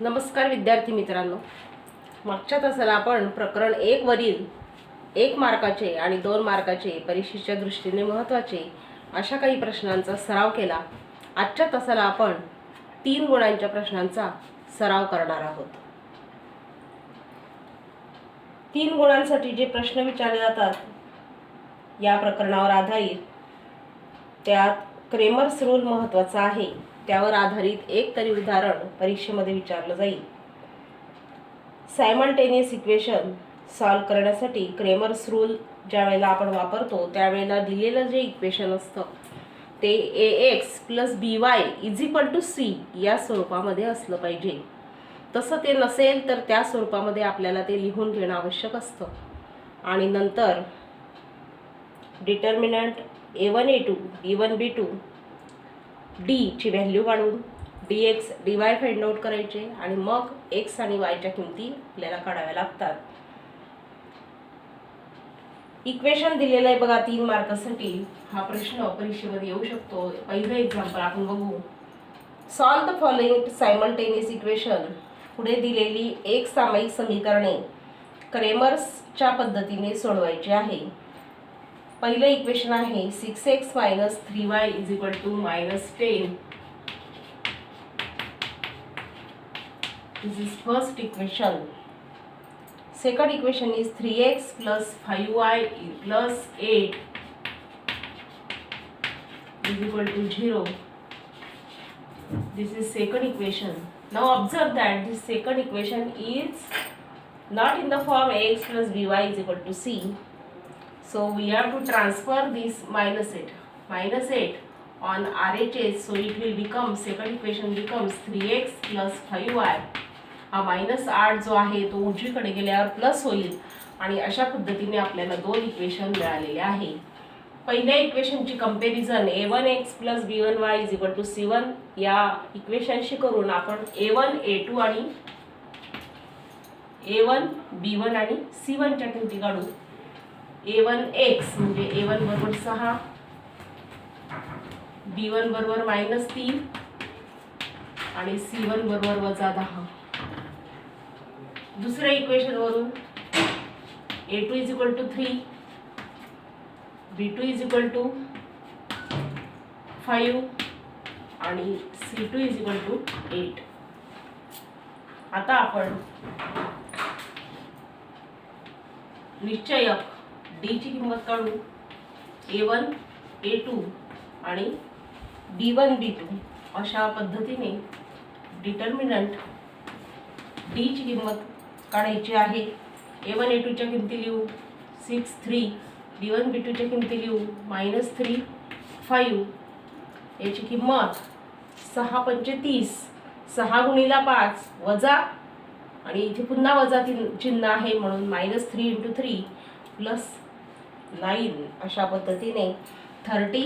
नमस्कार विद्यार्थी मित्रांनो, मागच्या तासाला आपण प्रकरण 1 वरील 1 मार्काचे आणि 2 मार्काचे परीक्षेच्या दृष्टीने महत्त्वाचे अशा काही प्रश्नांचा सराव केला। आजच्या तासाला आपण 3 गुणांच्या प्रश्नांचा सराव करणार आहोत। 3 गुणांसाठी जे प्रश्न विचारले जातात या प्रकरणावर आधारित त्यात क्रेमर्स रूल महत्त्वाचा आहे, त्यावर आधारित एक तरी उदाहरण परीक्षेमध्ये विचारलं जाईल। सायमल्टेनियस इक्वेशन सॉल्व करण्यासाठी क्रेमर्स रूल ज्या वेळेला आपण वापरतो त्यावेळेला दिलेलं जे इक्वेशन असतं ते ax + by = c या स्वरूपामध्ये असलं पाहिजे। तसं ते नसेल तर त्या स्वरूपामध्ये आपल्याला ते लिहून घेणं आवश्यक असतं आणि नंतर determinant a1 a2 b1 b2 d ची व्हॅल्यू काढून dx dy फाइंड आउट करायचे आणि मग x आणि y च्या किमती आपल्याला काढाव्या लागतात। इक्वेशन दिलेलं आहे बघा 3 मार्कासाठी। हा प्रश्न परीक्षेमध्ये येऊ शकतो। पहिलं एक्झाम्पल आपण बघू। Solve the following simultaneous equation. पुढे दिलेली एक सामायिक समीकरणे क्रेमर्सच्या पद्धतीने सोडवायची आहे। पहिलं इक्वेशन आहे 6x - 3y = -10। This is first equation. Second equation is 3x + 5y + 8 = 0. This is second equation. Now observe that this second equation is not in the form ax + by = c. So we have to transfer this -8 on RHS. So it will become, second equation becomes 3x + 5y. हा -8 जो आहे तो उजवीकडे गेल्यावर plus होईल आणि अशा पद्धतीने आपल्याला 2 इक्वेशन मिळालेले आहे। पहिल्या इक्वेशनची कंपॅरिझन a1x + b1y = c1 या इक्वेशनशी करून आपण a1 a2 आणि a1 b1 आणि c1 च्या किमती काढू। a1x म्हणजे a1 = 6, b1 = -3 आणि c1 = -10। दुसऱ्या इक्वेशन वरून a2 = 3, b2 = 5 आणि c2 = 8। आता आपण निश्चयक d ची किंमत काढू। a1 a2 आणि b1 b2 अशा पद्धतीने डिटर्मिनंट d ची किंमत काढायची आहे। a1 a2 च्या किमती लिहू 6 3, b1 b2 च्या किमती लिहू -3 5। याची किंमत 6 × 35, 6 × 5 वजा आणि इथे पुन्हा वजा चिन्ह आहे म्हणून -3 × 3 + 9 अशा पद्धतीने 30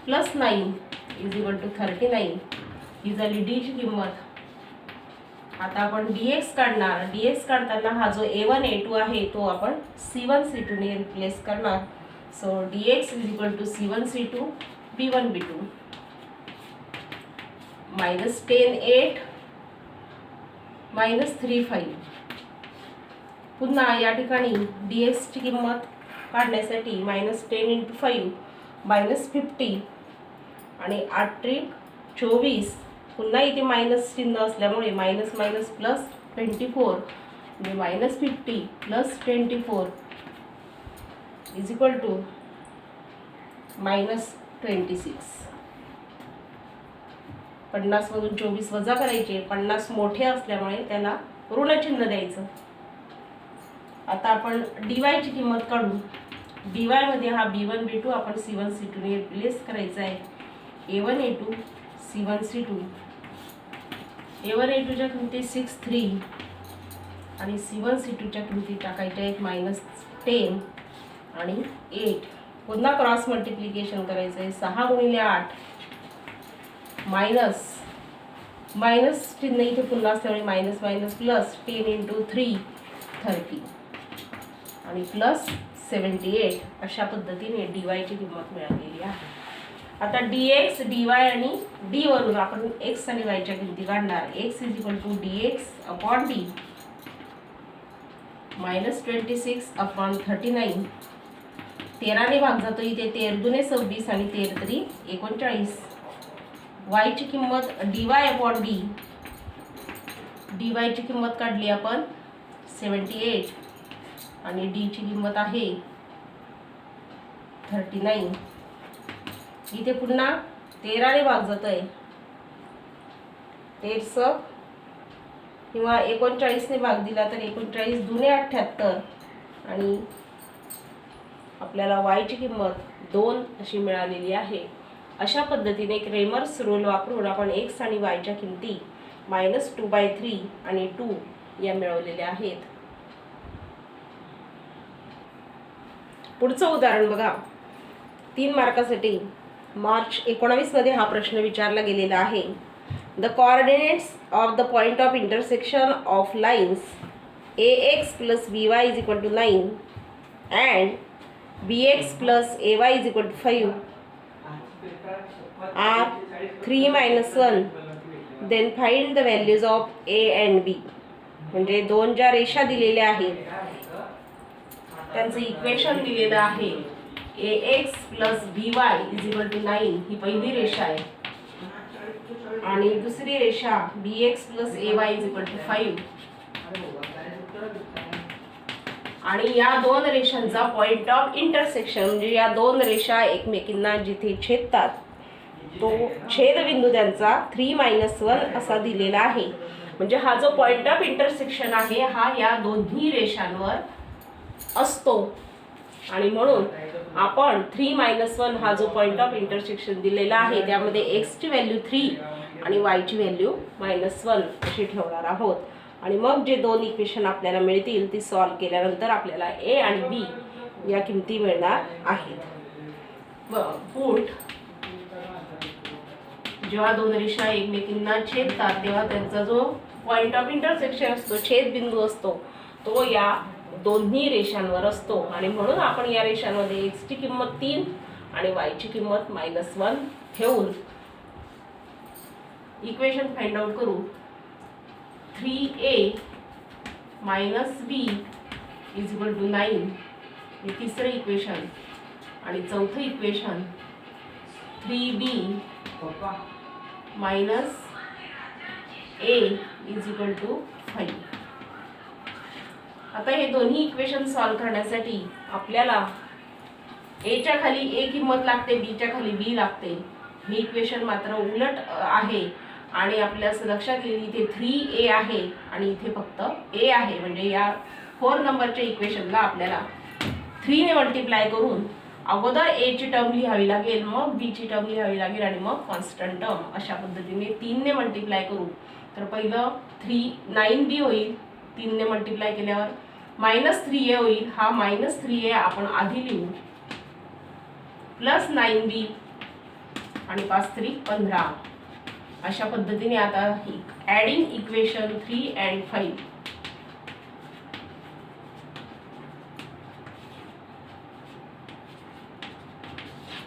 + 9 = 39 ही झाली d ची किंमत। आता आपण dx काढणार। dx काढताना हा जो a1 a2 आहे तो आपण c1 c2 ने रिप्लेस करणार। So dx = c1 c2 b1 b2 -10 8 -3 5। पुन्हा या ठिकाणी dx ची किंमत काढण्यासाठी -10 × 5 -50 आणि 8 त्रिक 24। पुन्हा इथे मायनस चिन्ह असल्यामुळे मायनस मायनस प्लस 24 म्हणजे -50 + 24 = -26। 50 मधून 24 वजा करायचे। 50 मोठे असल्यामुळे त्याला ऋण चिन्ह द्यायचं। आता आपण dy ची किंमत काढू। dy मध्ये हा b1 b2 आपण c1 c2 ने रिप्लेस करायचा आहे। a1 a2 c1 c2, a1 a2 च्या किमती 6 3 आणि c1 c2 च्या किमती टाकायच्या आहेत -10 आणि 8। पुन्हा क्रॉस मल्टिप्लिकेशन करायचं आहे। 6 × 8 मायनस चिन्ह इथे पुन्हा असल्यामुळे मायनस मायनस प्लस 10 × 3 30 आणि +78 अशा पद्धतीने dy ची किंमत मिळालेली आहे। आता dx dy आणि d वरून आपण x आणि y च्या किमती काढणार. x dx upon d -26/39. 13 ने भाग जातो इथे. 13 दुने 26 आणि 13 तरी 39. y ची किंमत dy अपॉन d, dy ची किंमत काढली आपण 78 आणि d ची किंमत आहे 39. इथे पुन्हा 13 ने भाग जातोय. 13 किंवा 39 ने भाग दिला तर 39 दुने 78 आणि आपल्याला y ची किंमत 2 अशी मिळालेली आहे. अशा पद्धतीने क्रेमर्स रूल वापरून आपण x आणि y च्या किमती -2/3 आणि 2 या मिळवलेल्या आहेत. पुढचं उदाहरण बघा. 3 मार्कासाठी मार्च 19 मध्ये हा प्रश्न विचारला गेलेला आहे. The coordinates of the point of intersection of lines ax + by = 9 and bx + ay = 5 are 3 - 1. then find the values of a and b. म्हणजे दोन ज्या रेषा दिलेल्या आहेत त्यांचं इक्वेशन दिलेलं आहे. ax + by = 9 ही पहिली रेषा आहे आणि दुसरी रेषा bx + ay = 5. आणि या दोन रेषांचा पॉइंट ऑफ इंटरसेक्शन म्हणजे या दोन रेषा एकमेकींना जिथे छेदतात तो छेदबिंदू त्यांचा 3 - 1 असा दिलेला आहे. म्हणजे हा जो पॉइंट ऑफ इंटरसेक्शन आहे हा या दोन्ही रेषांवर असतो आणि म्हणून आपण 3 - 1 हा जो पॉइंट ऑफ इंटरसेक्शन दिलेला आहे त्यामध्ये x ची व्हॅल्यू 3 आणि y ची व्हॅल्यू -1 अशी ठेवणार आहोत. आणि मग जे दोन इक्वेशन आपल्याला मिळतील ती सॉल्व केल्यानंतर आपल्याला a आणि b या किमती मिळणार आहेत. पुट जेव्हा दोन रेषा एकमेकींना छेदतात तेव्हा त्यांचा जो पॉइंट ऑफ इंटरसेक्शन असतो छेदबिंदू असतो तो या दोन्ही रेषांवर असतो आणि म्हणून आपण या रेषांमध्ये x ची किंमत 3 आणि y ची किंमत -1 ठेवून इक्वेशन फाइंड आउट करू. 3a - b = 9 हे तिसरं इक्वेशन आणि चौथं इक्वेशन 3b - a = 5. आता हे दोन्ही इक्वेशन सॉल्व करण्यासाठी आपल्याला a च्या खाली a किंमत लागते, b च्या खाली b लागते. हे इक्वेशन मात्र उलट आहे आणि आपल्या लक्षात येईल इथे 3a आहे आणि इथे फक्त a आहे. म्हणजे या 4 नंबरच्या इक्वेशनला आपल्याला 3 ने मल्टिप्लाय करून अगोदर a ची टर्म लिहावी लागेल, मग b ची टर्म लिहावी लागेल आणि मग कॉन्स्टंट टर्म. अशा पद्धतीने 3 ने मल्टिप्लाय करू तर पहिलं 9b होईल. 3 ने मल्टिप्लाय केल्यावर -3a होईल. हा -3a आपण आधी लिहू प्लस 9b आणि 5 3 15. अशा पद्धतीने आता ॲडिंग इक्वेशन 3 and 5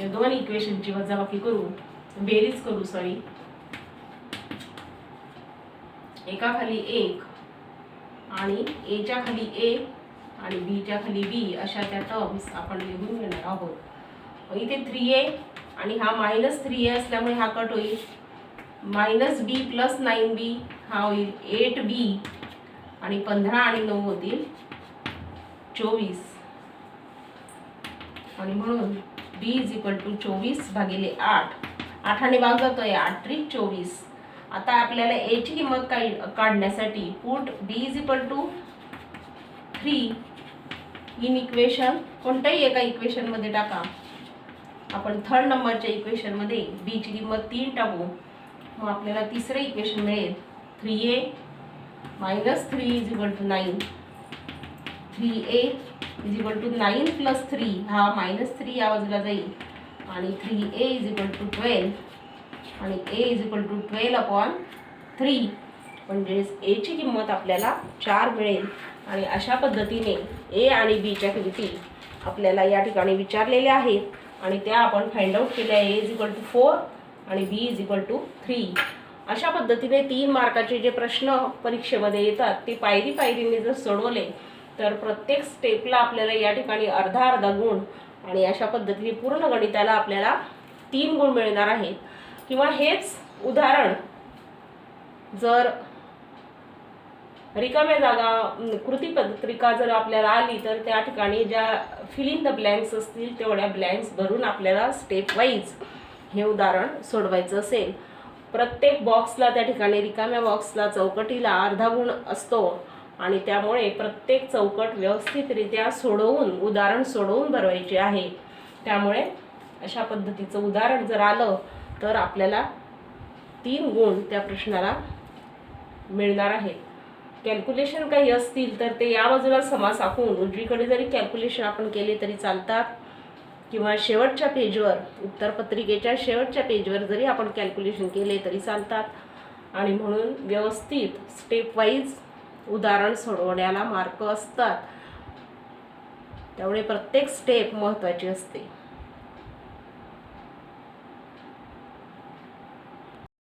या दोन इक्वेशनची वजाबाकी करू, बेरीज करू सॉरी. एका खाली 1 आणि a च्या खाली a आणि b च्या खाली b अशा त्या टर्म्स आपण लिहून घेणार आहोत. इथे 3a आणि हा -3a असल्यामुळे हा कट होईल. -b + 9b हा होईल 8b आणि 15 आणि 9 होतील 24 आणि म्हणून b = 24/8. 8 ने भाग जातोय. 8 3 24. आता आपल्याला a ची किंमत काढण्यासाठी पुट b = 3 इन इक्वेशन कोणत्याही एका इक्वेशन मध्ये टाका. आपण 3rd नंबरच्या इक्वेशन मध्ये b ची किंमत 3 टाकू. मग आपल्याला तिसरे इक्वेशन मिळेल 3a - 3 = 9. 3a = 9 + 3 हा -3 या बाजूला जाईल आणि 3a = 12 आणि a = 12/3 म्हणजे a ची किंमत आपल्याला 4 मिळेल. आणि अशा पद्धतीने a आणि b च्या किमती आपल्याला या ठिकाणी विचारलेल्या आहेत आणि त्या आपण फाइंड आउट केल्या. ए इज इक्वल टू 4 आणि बी इज इक्वल टू 3. अशा पद्धतीने 3 मार्काचे जे प्रश्न परीक्षेमध्ये येतात ते पायरी पायरीने जर सोडवले तर प्रत्येक स्टेपला आपल्याला या ठिकाणी अर्धा अर्धा गुण आणि अशा पद्धतीने पूर्ण गणिताला आपल्याला 3 गुण मिळणार आहेत. किंवा हेच उदाहरण जर रिकाम्या जागा कृतीपत्रिका जर आपल्याला आली तर त्या ठिकाणी ज्या फिल इन द ब्लँक्स असतील तेवढ्या ब्लँक्स भरून आपल्याला स्टेप वाईज हे उदाहरण सोडवायचं असेल. प्रत्येक बॉक्सला त्या ठिकाणी रिकाम्या बॉक्सला चौकटीला अर्धा गुण असतो आणि त्यामुळे प्रत्येक चौकट व्यवस्थितरित्या सोडवून उदाहरण सोडवून भरवायचे आहे. त्यामुळे अशा पद्धतीचं उदाहरण जर आलं तर आपल्याला 3 गुण त्या प्रश्नाला मिळणार आहेत. कॅल्क्युलेशन काही असतील तर ते या बाजूला समास आखून उजवीकडे जरी कॅल्क्युलेशन आपण केले तरी चालतात किंवा शेवटच्या पेजवर उत्तरपत्रिकेच्या शेवटच्या पेजवर जरी आपण कॅल्क्युलेशन केले तरी चालतात. आणि म्हणून व्यवस्थित स्टेप वाईज उदाहरण सोडवण्याला मार्क असतात. त्यामुळे प्रत्येक स्टेप महत्त्वाची असते.